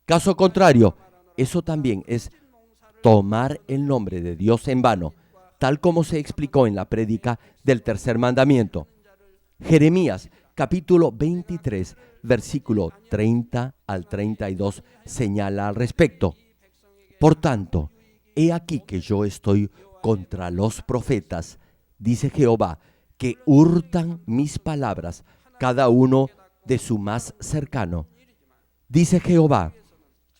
Caso contrario, eso también es tomar el nombre de Dios en vano, tal como se explicó en la prédica del tercer mandamiento. Jeremías capítulo 23, versículo 30 al 32 señala al respecto. Por tanto, he aquí que yo estoy contra los profetas, dice Jehová, que hurtan mis palabras, cada uno de su más cercano. Dice Jehová,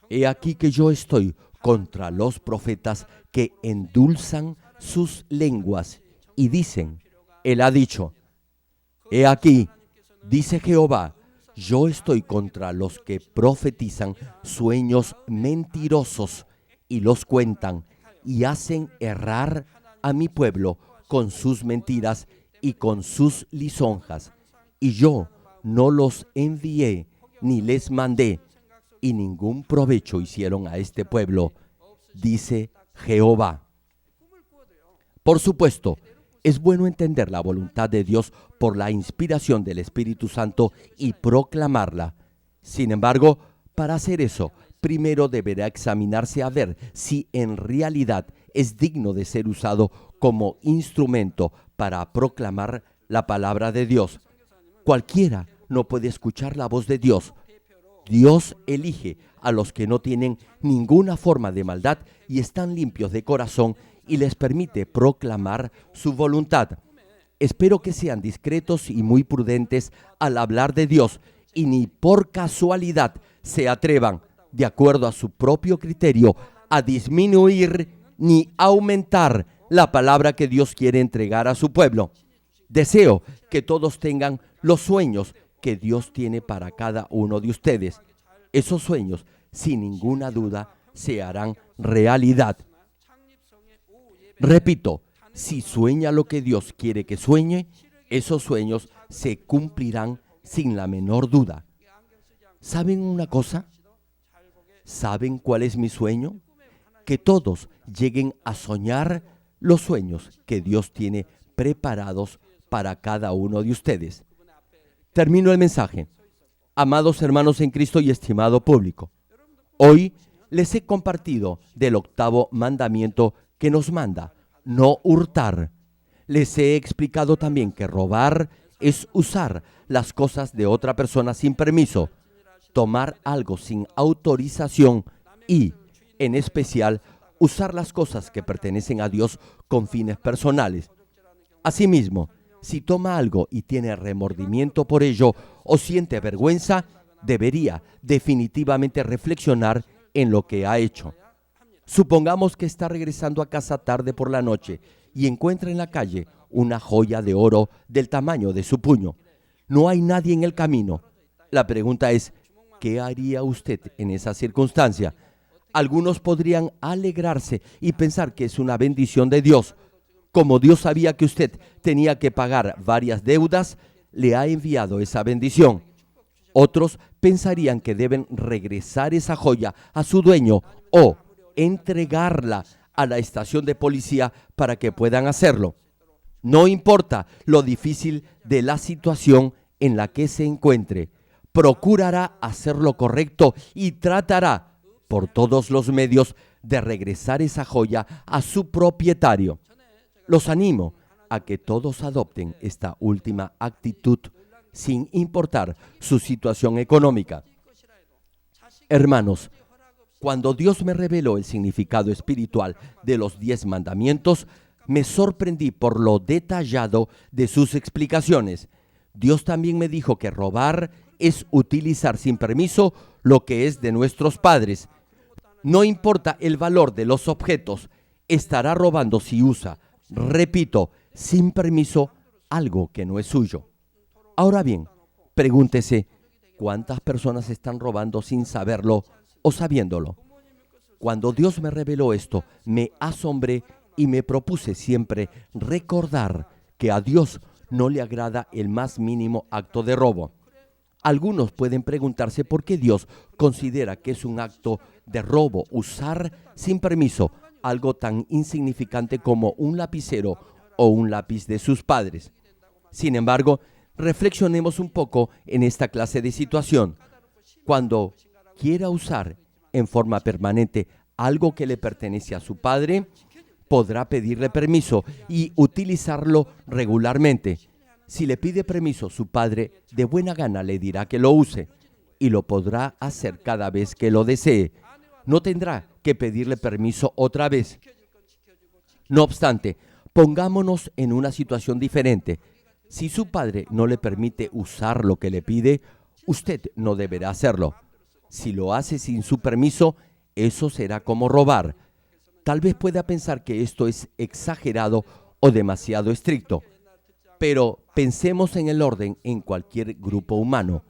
he aquí que yo estoy contra los profetas que endulzan sus lenguas y dicen, Él ha dicho, he aquí, dice Jehová, yo estoy contra los que profetizan sueños mentirosos y los cuentan y hacen errar a mi pueblo con sus mentiras y con sus lisonjas. Y yo no los envié ni les mandé, y ningún provecho hicieron a este pueblo, dice Jehová. Por supuesto, es bueno entender la voluntad de Dios por la inspiración del Espíritu Santo y proclamarla. Sin embargo, para hacer eso, primero deberá examinarse a ver si en realidad es digno de ser usado como instrumento para proclamar la palabra de Dios. Cualquiera no puede escuchar la voz de Dios. Dios elige a los que no tienen ninguna forma de maldad y están limpios de corazón y les permite proclamar su voluntad. Espero que sean discretos y muy prudentes al hablar de Dios y ni por casualidad se atrevan, de acuerdo a su propio criterio, a disminuir ni aumentar la palabra que Dios quiere entregar a su pueblo. Deseo que todos tengan los sueños que Dios tiene para cada uno de ustedes. Esos sueños, sin ninguna duda, se harán realidad. Repito, si sueña lo que Dios quiere que sueñe, esos sueños se cumplirán sin la menor duda. ¿Saben una cosa? ¿Saben cuál es mi sueño? Que todos lleguen a soñar los sueños que Dios tiene preparados para cada uno de ustedes. Termino el mensaje. Amados hermanos en Cristo y estimado público, hoy les he compartido del 8º mandamiento que nos manda, no hurtar. Les he explicado también que robar es usar las cosas de otra persona sin permiso, tomar algo sin autorización y, en especial, usar las cosas que pertenecen a Dios con fines personales. Asimismo, si toma algo y tiene remordimiento por ello o siente vergüenza, debería definitivamente reflexionar en lo que ha hecho. Supongamos que está regresando a casa tarde por la noche y encuentra en la calle una joya de oro del tamaño de su puño. No hay nadie en el camino. La pregunta es, ¿qué haría usted en esa circunstancia? Algunos podrían alegrarse y pensar que es una bendición de Dios. Como Dios sabía que usted tenía que pagar varias deudas, le ha enviado esa bendición. Otros pensarían que deben regresar esa joya a su dueño o entregarla a la estación de policía para que puedan hacerlo. No importa lo difícil de la situación en la que se encuentre, procurará hacer lo correcto y tratará por todos los medios de regresar esa joya a su propietario. Los animo a que todos adopten esta última actitud sin importar su situación económica. Hermanos, cuando Dios me reveló el significado espiritual de los 10 mandamientos, me sorprendí por lo detallado de sus explicaciones. Dios también me dijo que robar es utilizar sin permiso lo que es de nuestros padres. No importa el valor de los objetos, estará robando si usa, repito, sin permiso, algo que no es suyo. Ahora bien, pregúntese, ¿cuántas personas están robando sin saberlo o sabiéndolo? Cuando Dios me reveló esto, me asombré y me propuse siempre recordar que a Dios no le agrada el más mínimo acto de robo. Algunos pueden preguntarse por qué Dios considera que es un acto de robo usar sin permiso algo tan insignificante como un lapicero o un lápiz de sus padres. Sin embargo, reflexionemos un poco en esta clase de situación. Cuando quiera usar en forma permanente algo que le pertenece a su padre, podrá pedirle permiso y utilizarlo regularmente. Si le pide permiso, su padre de buena gana le dirá que lo use y lo podrá hacer cada vez que lo desee. No tendrá que pedirle permiso otra vez. No obstante, pongámonos en una situación diferente. Si su padre no le permite usar lo que le pide, usted no deberá hacerlo. Si lo hace sin su permiso, eso será como robar. Tal vez pueda pensar que esto es exagerado o demasiado estricto, pero pensemos en el orden en cualquier grupo humano.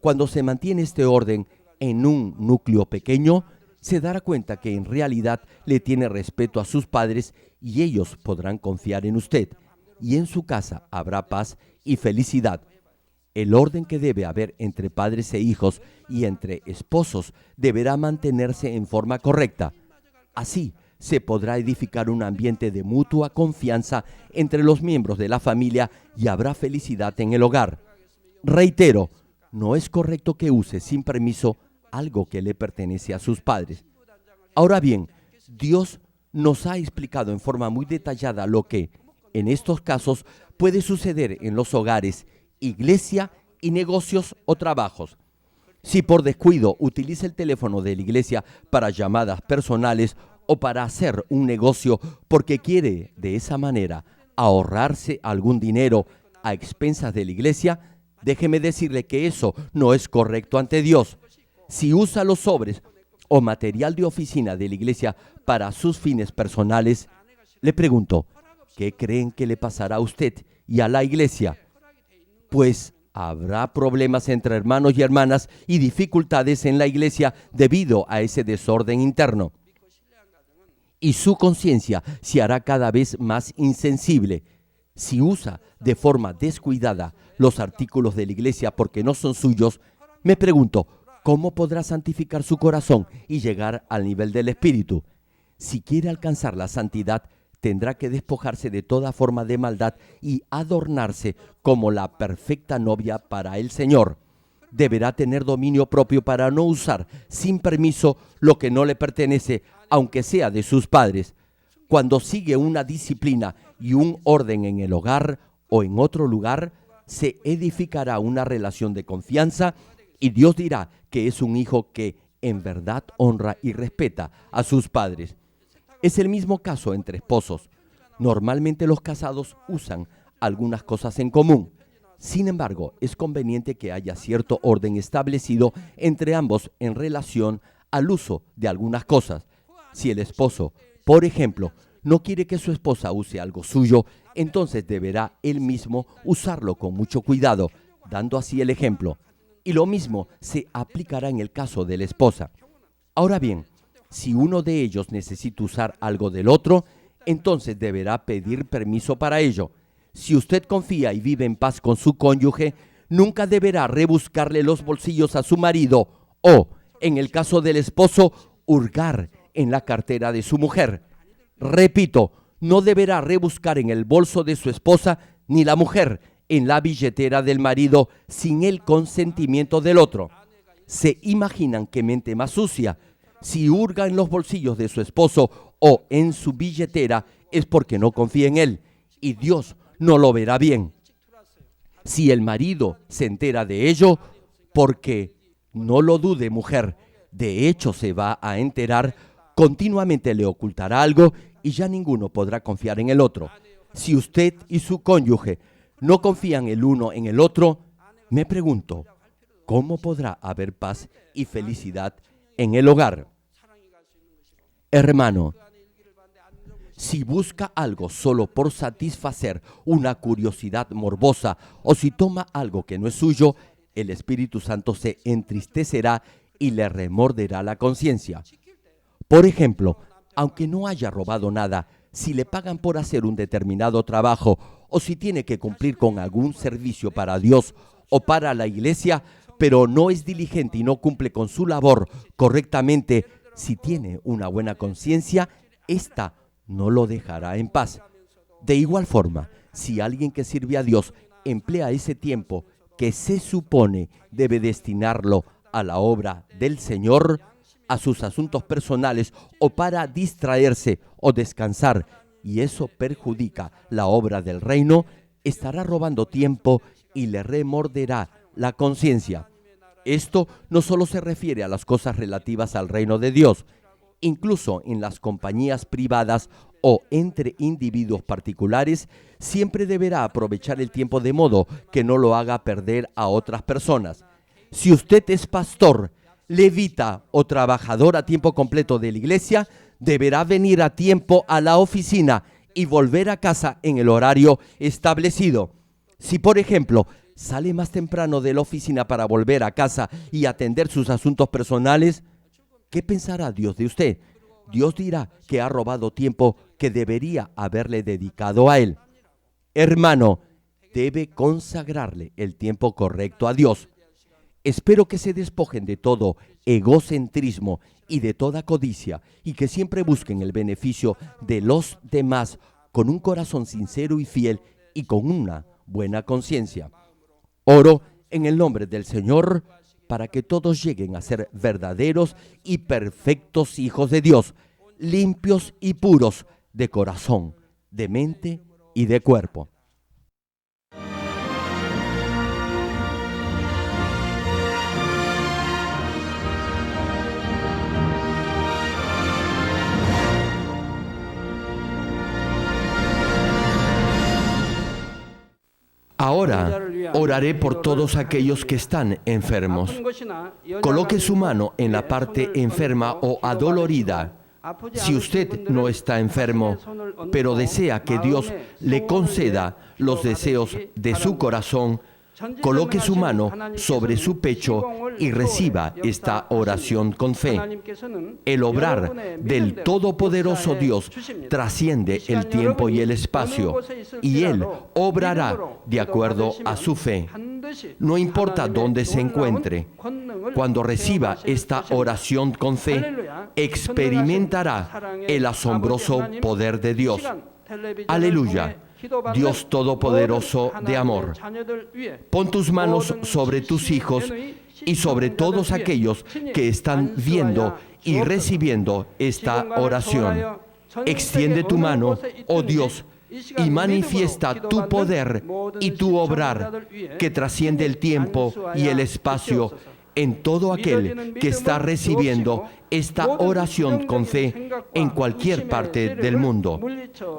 Cuando se mantiene este orden en un núcleo pequeño, se dará cuenta que en realidad le tiene respeto a sus padres y ellos podrán confiar en usted. Y en su casa habrá paz y felicidad. El orden que debe haber entre padres e hijos y entre esposos deberá mantenerse en forma correcta. Así se podrá edificar un ambiente de mutua confianza entre los miembros de la familia y habrá felicidad en el hogar. Reitero, no es correcto que use sin permiso algo que le pertenece a sus padres. Ahora bien, Dios nos ha explicado en forma muy detallada lo que, en estos casos, puede suceder en los hogares, iglesia y negocios o trabajos. Si por descuido utiliza el teléfono de la iglesia para llamadas personales o para hacer un negocio porque quiere de esa manera ahorrarse algún dinero a expensas de la iglesia, déjeme decirle que eso no es correcto ante Dios. Si usa los sobres o material de oficina de la iglesia para sus fines personales, le pregunto, ¿qué creen que le pasará a usted y a la iglesia? Pues habrá problemas entre hermanos y hermanas y dificultades en la iglesia debido a ese desorden interno. Y su conciencia se hará cada vez más insensible. Si usa de forma descuidada los artículos de la iglesia porque no son suyos, me pregunto, ¿cómo podrá santificar su corazón y llegar al nivel del Espíritu? Si quiere alcanzar la santidad, tendrá que despojarse de toda forma de maldad y adornarse como la perfecta novia para el Señor. Deberá tener dominio propio para no usar sin permiso lo que no le pertenece, aunque sea de sus padres. Cuando sigue una disciplina y un orden en el hogar o en otro lugar, se edificará una relación de confianza y Dios dirá que es un hijo que en verdad honra y respeta a sus padres. Es el mismo caso entre esposos. Normalmente los casados usan algunas cosas en común. Sin embargo, es conveniente que haya cierto orden establecido entre ambos en relación al uso de algunas cosas. Si el esposo, por ejemplo, no quiere que su esposa use algo suyo, entonces deberá él mismo usarlo con mucho cuidado, dando así el ejemplo. Y lo mismo se aplicará en el caso de la esposa. Ahora bien, si uno de ellos necesita usar algo del otro, entonces deberá pedir permiso para ello. Si usted confía y vive en paz con su cónyuge, nunca deberá rebuscarle los bolsillos a su marido o, en el caso del esposo, hurgar en la cartera de su mujer. Repito, no deberá rebuscar en el bolso de su esposa ni la mujer en la billetera del marido sin el consentimiento del otro. ¿Se imaginan qué mente más sucia? Si hurga en los bolsillos de su esposo o en su billetera es porque no confía en él y Dios no lo verá bien. Si el marido se entera de ello, porque no lo dude, mujer, de hecho se va a enterar, continuamente le ocultará algo y ya ninguno podrá confiar en el otro. Si usted y su cónyuge no confían el uno en el otro, me pregunto, ¿cómo podrá haber paz y felicidad en el hogar? Hermano, si busca algo solo por satisfacer una curiosidad morbosa o si toma algo que no es suyo, el Espíritu Santo se entristecerá y le remorderá la conciencia. Por ejemplo, aunque no haya robado nada, si le pagan por hacer un determinado trabajo o si tiene que cumplir con algún servicio para Dios o para la iglesia, pero no es diligente y no cumple con su labor correctamente, si tiene una buena conciencia, ésta no lo dejará en paz. De igual forma, si alguien que sirve a Dios emplea ese tiempo que se supone debe destinarlo a la obra del Señor, a sus asuntos personales o para distraerse o descansar, y eso perjudica la obra del reino, estará robando tiempo y le remorderá la conciencia. Esto no solo se refiere a las cosas relativas al reino de Dios, incluso en las compañías privadas o entre individuos particulares, siempre deberá aprovechar el tiempo de modo que no lo haga perder a otras personas. Si usted es pastor, levita o trabajador a tiempo completo de la iglesia deberá venir a tiempo a la oficina y volver a casa en el horario establecido. Si, por ejemplo, sale más temprano de la oficina para volver a casa y atender sus asuntos personales, ¿qué pensará Dios de usted? Dios dirá que ha robado tiempo que debería haberle dedicado a Él. Hermano, debe consagrarle el tiempo correcto a Dios. Espero que se despojen de todo egocentrismo y de toda codicia y que siempre busquen el beneficio de los demás con un corazón sincero y fiel y con una buena conciencia. Oro en el nombre del Señor para que todos lleguen a ser verdaderos y perfectos hijos de Dios, limpios y puros de corazón, de mente y de cuerpo. Ahora oraré por todos aquellos que están enfermos. Coloque su mano en la parte enferma o adolorida. Si usted no está enfermo, pero desea que Dios le conceda los deseos de su corazón, coloque su mano sobre su pecho y reciba esta oración con fe. El obrar del Todopoderoso Dios trasciende el tiempo y el espacio, y Él obrará de acuerdo a su fe. No importa dónde se encuentre, cuando reciba esta oración con fe, experimentará el asombroso poder de Dios. Aleluya. Dios Todopoderoso de amor, pon tus manos sobre tus hijos y sobre todos aquellos que están viendo y recibiendo esta oración. Extiende tu mano, oh Dios, y manifiesta tu poder y tu obrar que trasciende el tiempo y el espacio en todo aquel que está recibiendo esta oración con fe en cualquier parte del mundo.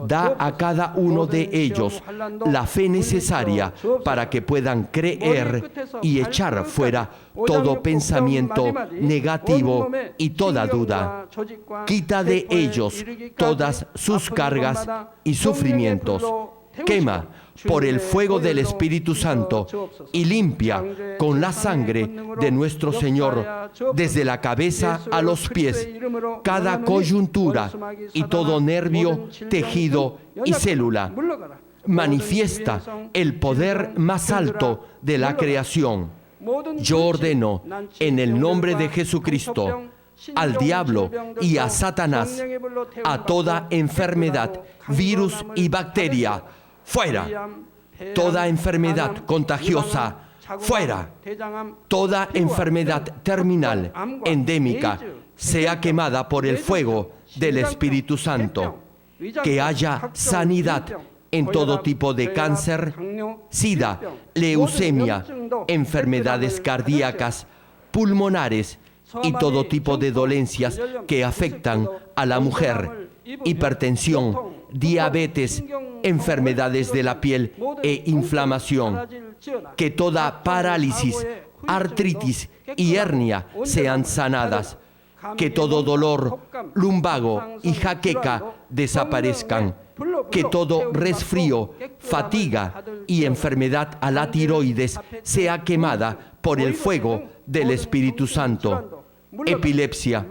Da a cada uno de ellos la fe necesaria para que puedan creer y echar fuera todo pensamiento negativo y toda duda. Quita de ellos todas sus cargas y sufrimientos. Quema por el fuego del Espíritu Santo y limpia con la sangre de nuestro Señor desde la cabeza a los pies cada coyuntura y todo nervio, tejido y célula. Manifiesta el poder más alto de la creación. Yo ordeno en el nombre de Jesucristo al diablo y a Satanás, a toda enfermedad, virus y bacteria, fuera. Toda enfermedad contagiosa, fuera. Toda enfermedad terminal, endémica, sea quemada por el fuego del Espíritu Santo. Que haya sanidad en todo tipo de cáncer, sida, leucemia, enfermedades cardíacas, pulmonares y todo tipo de dolencias que afectan a la mujer, hipertensión, diabetes, enfermedades de la piel e inflamación. Que toda parálisis, artritis y hernia sean sanadas. Que todo dolor, lumbago y jaqueca desaparezcan. Que todo resfrío, fatiga y enfermedad a la tiroides sea quemada por el fuego del Espíritu Santo. Epilepsia,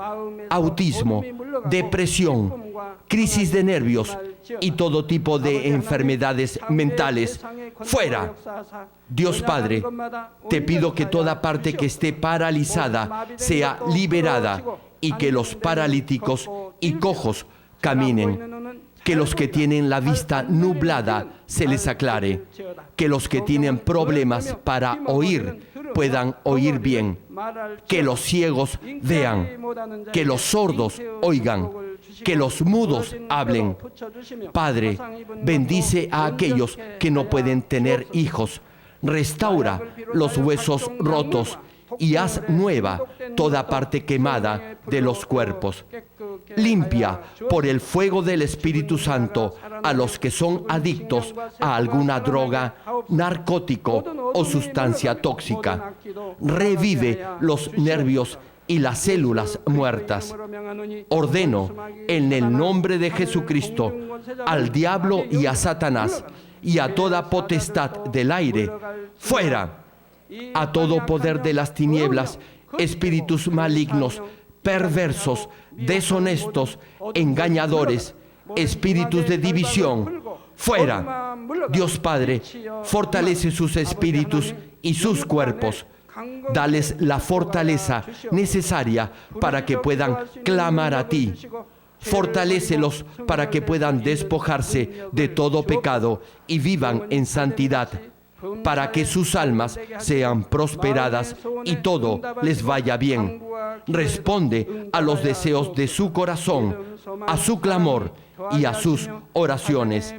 autismo, depresión, crisis de nervios y todo tipo de enfermedades mentales, fuera. Dios Padre, te pido que toda parte que esté paralizada sea liberada y que los paralíticos y cojos caminen. Que los que tienen la vista nublada se les aclare. Que los que tienen problemas para oír puedan oír bien. Que los ciegos vean. Que los sordos oigan. Que los mudos hablen. Padre, bendice a aquellos que no pueden tener hijos. Restaura los huesos rotos y haz nueva toda parte quemada de los cuerpos. Limpia por el fuego del Espíritu Santo a los que son adictos a alguna droga, narcótico o sustancia tóxica. Revive los nervios y las células muertas. Ordeno en el nombre de Jesucristo al diablo y a Satanás y a toda potestad del aire, fuera, a todo poder de las tinieblas, espíritus malignos, perversos, deshonestos, engañadores, espíritus de división, fuera. Dios Padre, fortalece sus espíritus y sus cuerpos. Dales la fortaleza necesaria para que puedan clamar a ti. Fortalécelos para que puedan despojarse de todo pecado y vivan en santidad, para que sus almas sean prosperadas y todo les vaya bien. Responde a los deseos de su corazón, a su clamor y a sus oraciones.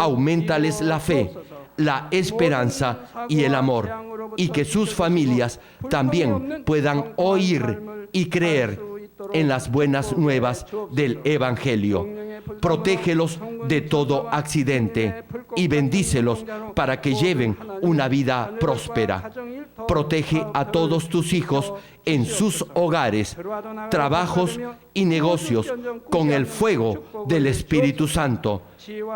Auméntales la fe, la esperanza y el amor, y que sus familias también puedan oír y creer en las buenas nuevas del Evangelio. Protégelos de todo accidente y bendícelos para que lleven una vida próspera. Protege a todos tus hijos en sus hogares, trabajos y negocios con el fuego del Espíritu Santo.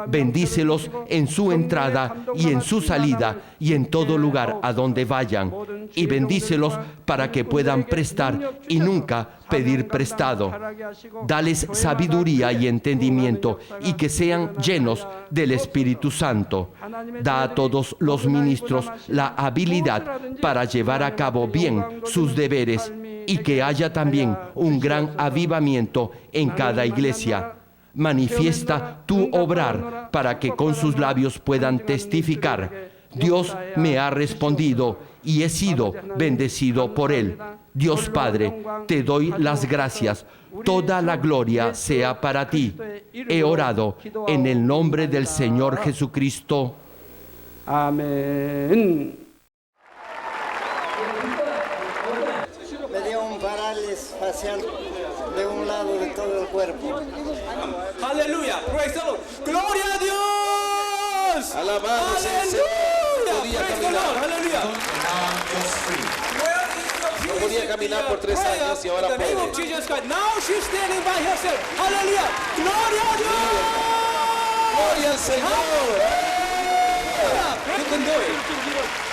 Bendícelos en su entrada y en su salida y en todo lugar a donde vayan. Y bendícelos para que puedan prestar y nunca pedir prestado. Dales sabiduría y entendimiento y que sean llenos del Espíritu Santo. Da a todos los ministros la habilidad para llevar a cabo bien sus deberes y que haya también un gran avivamiento en cada iglesia. Manifiesta tu obrar para que con sus labios puedan testificar: Dios me ha respondido y he sido bendecido por Él. Dios Padre, te doy las gracias. Toda la gloria sea para ti. He orado en el nombre del Señor Jesucristo. Amén. Me dio un parálisis facial de un lado de todo el cuerpo. Aleluya, praise the Lord. Gloria a Dios. Alabado sea el Señor. Podía caminar. Aleluya. No podía caminar por 3 años y ahora puede. Now she's standing by herself. Aleluya. Gloria a Dios. Gloria al Señor. You can do it.